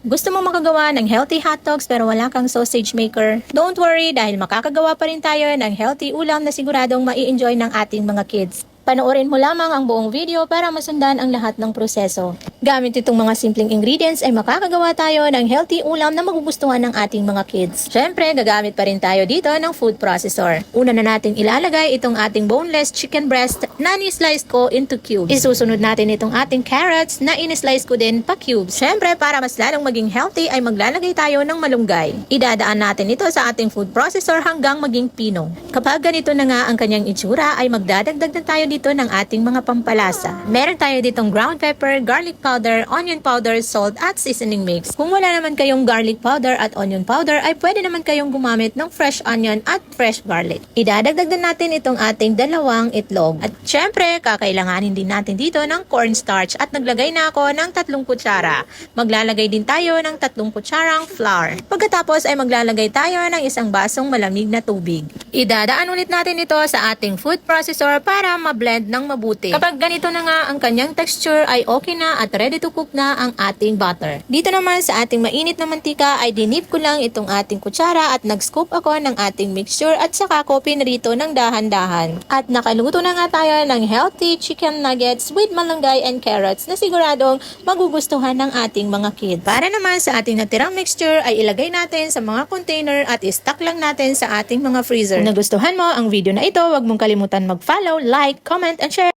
Gusto mo makagawa ng healthy hotdogs pero wala kang sausage maker? Don't worry dahil makakagawa pa rin tayo ng healthy ulam na siguradong mai-enjoy ng ating mga kids. Panoorin mo lamang ang buong video para masundan ang lahat ng proseso. Gamit itong mga simpleng ingredients ay makakagawa tayo ng healthy ulam na magugustuhan ng ating mga kids. Syempre, gagamit pa rin tayo dito ng food processor. Una na natin ilalagay itong ating boneless chicken breast na ni-slice ko into cubes. Isusunod natin itong ating carrots na in-slice ko din pa cubes. Syempre, para mas lalong maging healthy ay maglalagay tayo ng malunggay. Idadaan natin ito sa ating food processor hanggang maging pino. Kapag ganito na nga ang kanyang itsura ay magdadagdag na tayo dito ng ating mga pampalasa. Meron tayo ditong ground pepper, garlic powder, onion powder, salt at seasoning mix. Kung wala naman kayong garlic powder at onion powder ay pwede naman kayong gumamit ng fresh onion at fresh garlic. Idadagdag na natin itong ating 2 itlog. At syempre, kakailanganin din natin dito ng cornstarch at naglagay na ako ng 3 kutsara. Maglalagay din tayo ng 3 kutsarang flour. Pagkatapos ay maglalagay tayo ng 1 basong malamig na tubig. Idadaan ulit natin ito sa ating food processor para ma-blend ng mabuti. Kapag ganito na nga ang kanyang texture ay okay na at ready to cook na ang ating butter. Dito naman sa ating mainit na mantika ay dinip ko lang itong ating kutsara at nag-scoop ako ng ating mixture at saka ko pinrito ng dahan-dahan. At nakaluto na nga tayo ng healthy chicken nuggets with malunggay and carrots na siguradong magugustuhan ng ating mga kids. Para naman sa ating natirang mixture ay ilagay natin sa mga container at i-stock lang natin sa ating mga freezer. Kung nagustuhan mo ang video na ito, huwag mong kalimutan mag-follow, like, comment, and share.